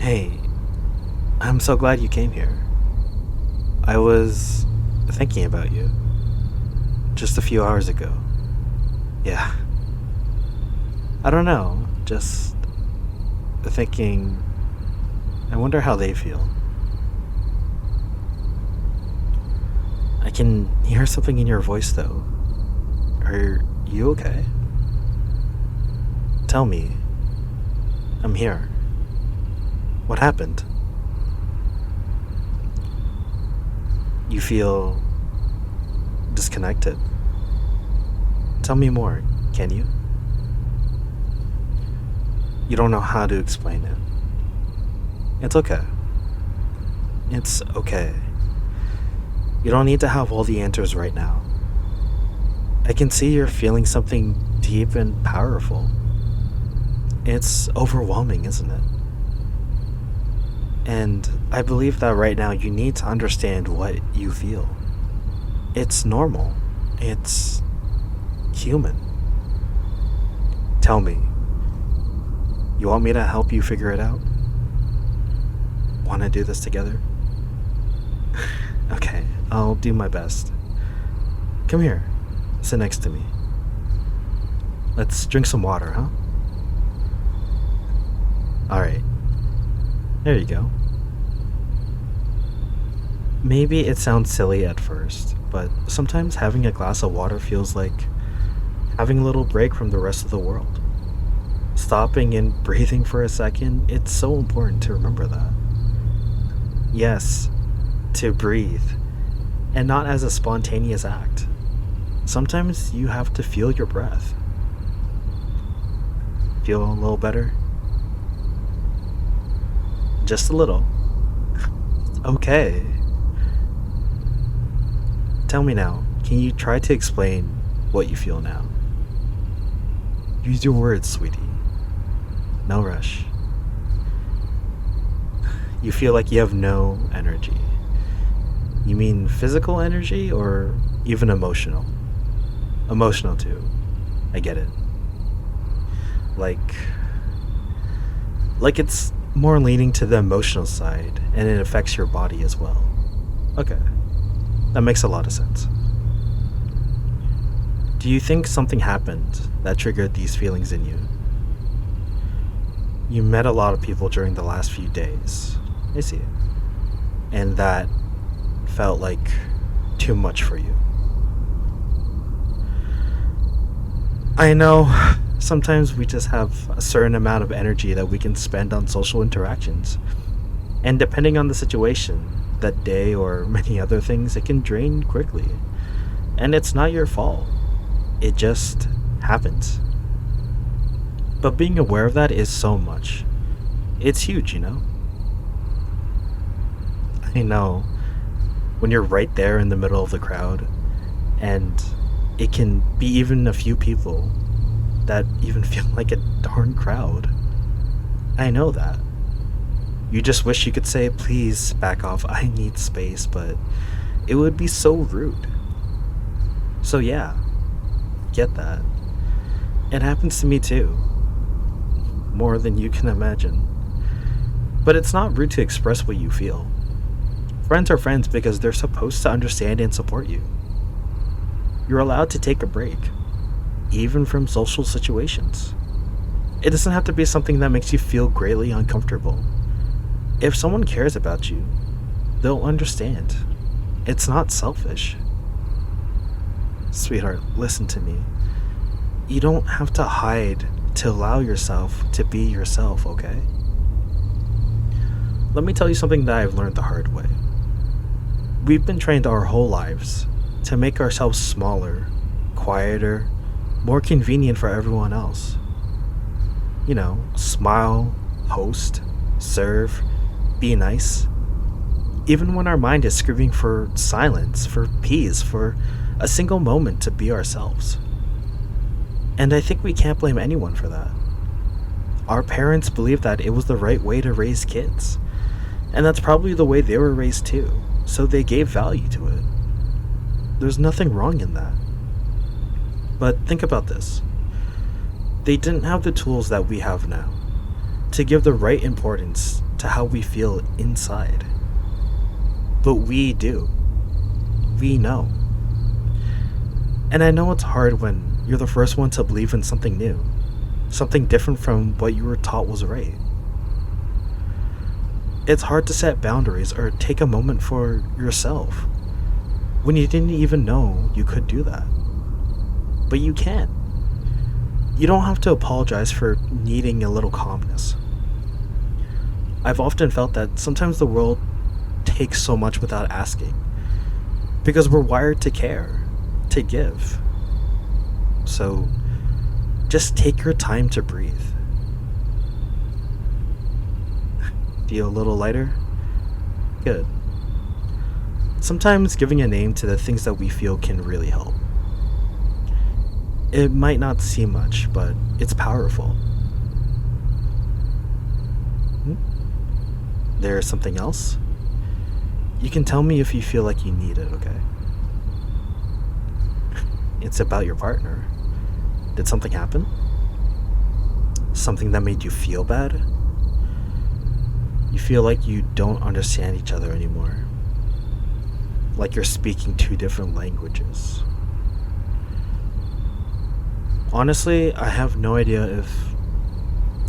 Hey, I'm so glad you came here. I was thinking about you just a few hours ago. Yeah, I don't know, just thinking, I wonder how they feel. I can hear something in your voice though. Are you okay? Tell me, I'm here. What happened? You feel disconnected. Tell me more, can you? You don't know how to explain it. It's okay. It's okay. You don't need to have all the answers right now. I can see you're feeling something deep and powerful. It's overwhelming, isn't it? And I believe that right now you need to understand what you feel. It's normal. It's human. Tell me, you want me to help you figure it out? Want to do this together? Okay, I'll do my best. Come here, sit next to me. Let's drink some water, huh? Alright, there you go. Maybe it sounds silly at first, but sometimes having a glass of water feels like having a little break from the rest of the world. Stopping and breathing for a second, it's so important to remember that. Yes, to breathe, and not as a spontaneous act. Sometimes you have to feel your breath. Feel a little better? Just a little. Okay. Tell me now, can you try to explain what you feel now? Use your words, sweetie. No rush. You feel like you have no energy. You mean physical energy or even emotional? Emotional too. I get it. Like like it's more leaning to the emotional side and it affects your body as well. Okay. That makes a lot of sense. Do you think something happened that triggered these feelings in you? You met a lot of people during the last few days. I see. And that felt like too much for you. I know sometimes we just have a certain amount of energy that we can spend on social interactions. And depending on the situation, that day or many other things, it can drain quickly. And it's not your fault. It just happens. But being aware of that is so much. It's huge, you know? I know. When you're right there in the middle of the crowd, and it can be even a few people that even feel like a darn crowd. I know that. You just wish you could say, please back off, I need space, but it would be so rude. So, yeah, get that. It happens to me too. More than you can imagine. But it's not rude to express what you feel. Friends are friends because they're supposed to understand and support you. You're allowed to take a break, even from social situations. It doesn't have to be something that makes you feel greatly uncomfortable. If someone cares about you, they'll understand. It's not selfish. Sweetheart, listen to me. You don't have to hide to allow yourself to be yourself, okay? Let me tell you something that I've learned the hard way. We've been trained our whole lives to make ourselves smaller, quieter, more convenient for everyone else. You know, smile, host, serve, be nice. Even when our mind is screaming for silence, for peace, for a single moment to be ourselves. And I think we can't blame anyone for that. Our parents believed that it was the right way to raise kids. And that's probably the way they were raised too, so they gave value to it. There's nothing wrong in that. But think about this. They didn't have the tools that we have now to give the right importance to how we feel inside. But we do. We know. And I know it's hard when you're the first one to believe in something new, something different from what you were taught was right. It's hard to set boundaries or take a moment for yourself when you didn't even know you could do that. But you can. You don't have to apologize for needing a little calmness. I've often felt that sometimes the world takes so much without asking because we're wired to care, to give. So just take your time to breathe. Feel a little lighter? Good. Sometimes giving a name to the things that we feel can really help. It might not seem much, but it's powerful. There's something else? You can tell me if you feel like you need it, okay? It's about your partner. Did something happen? Something that made you feel bad? You feel like you don't understand each other anymore. Like you're speaking two different languages. Honestly, I have no idea if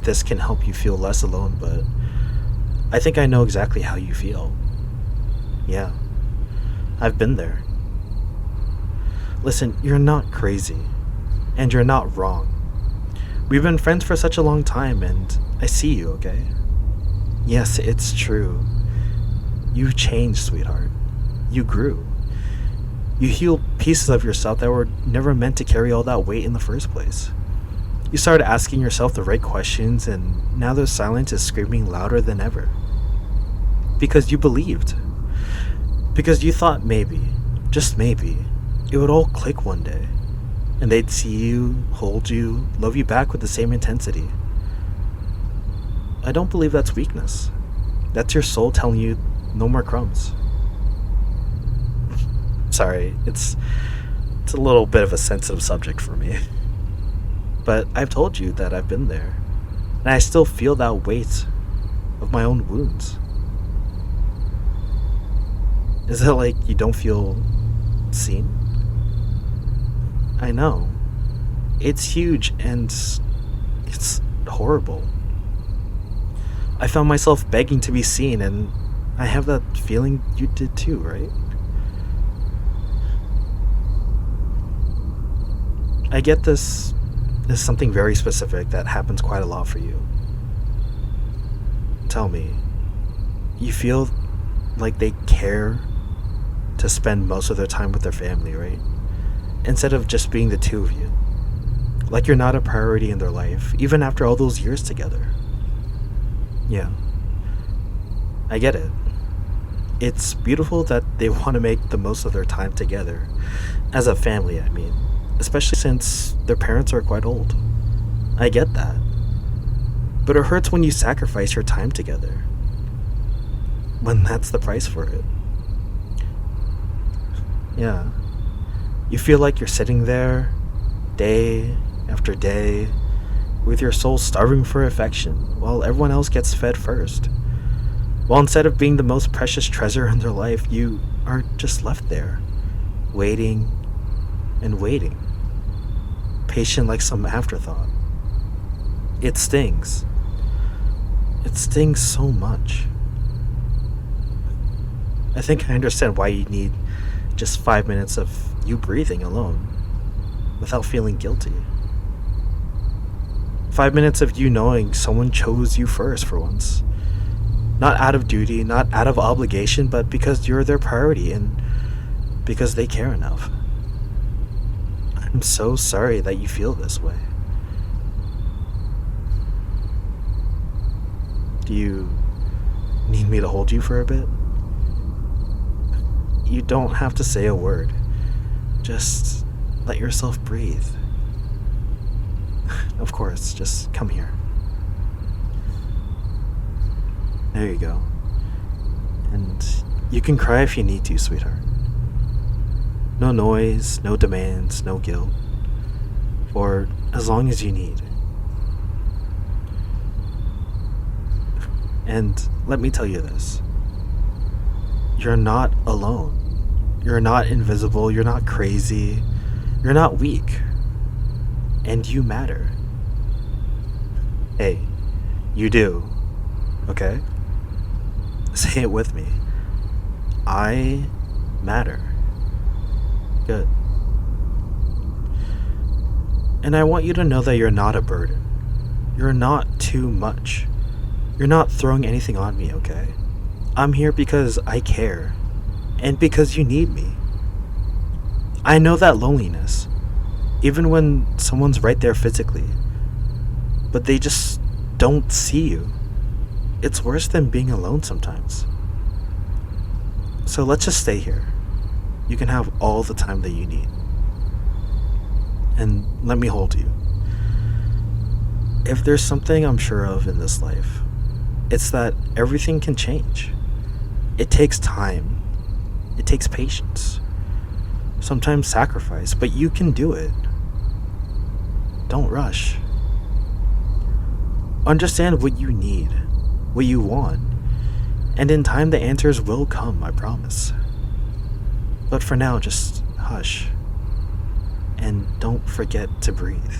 this can help you feel less alone, but I think I know exactly how you feel. Yeah, I've been there. Listen, you're not crazy, and you're not wrong. We've been friends for such a long time, and I see you, okay? Yes, it's true. You changed, sweetheart. You grew. You healed pieces of yourself that were never meant to carry all that weight in the first place. You started asking yourself the right questions, and now the silence is screaming louder than ever. Because you believed. Because you thought maybe, just maybe, it would all click one day, and they'd see you, hold you, love you back with the same intensity. I don't believe that's weakness. That's your soul telling you no more crumbs. Sorry, it's a little bit of a sensitive subject for me. But I've told you that I've been there, and I still feel that weight of my own wounds. Is it like you don't feel seen? I know. It's huge and it's horrible. I found myself begging to be seen, and I have that feeling you did too, right? I get this is something very specific that happens quite a lot for you. Tell me, you feel like they care to spend most of their time with their family, right? Instead of just being the two of you. Like you're not a priority in their life, even after all those years together. Yeah. I get it. It's beautiful that they want to make the most of their time together. As a family, I mean. Especially since their parents are quite old. I get that. But it hurts when you sacrifice your time together. When that's the price for it. Yeah. You feel like you're sitting there, day after day, with your soul starving for affection, while everyone else gets fed first. While instead of being the most precious treasure in their life, you are just left there, waiting and waiting, patient like some afterthought. It stings. It stings so much. I think I understand why you need just 5 minutes of you breathing alone, without feeling guilty. 5 minutes of you knowing someone chose you first for once. Not out of duty, not out of obligation, but because you're their priority and because they care enough. I'm so sorry that you feel this way. Do you need me to hold you for a bit? You don't have to say a word. Just let yourself breathe. Of course, just come here. There you go. And you can cry if you need to, sweetheart. No noise, no demands, no guilt. For as long as you need. And let me tell you this, you're not alone. You're not invisible. You're not crazy. You're not weak. And you matter. Hey, you do. Okay? Say it with me. I matter. Good. And I want you to know that you're not a burden. You're not too much. You're not throwing anything on me, okay? I'm here because I care. And because you need me. I know that loneliness. Even when someone's right there physically. But they just don't see you. It's worse than being alone sometimes. So let's just stay here. You can have all the time that you need. And let me hold you. If there's something I'm sure of in this life, it's that everything can change. It takes time. It takes patience. Sometimes sacrifice, but you can do it. Don't rush. Understand what you need, what you want, and in time the answers will come, I promise. But for now, just hush. And don't forget to breathe.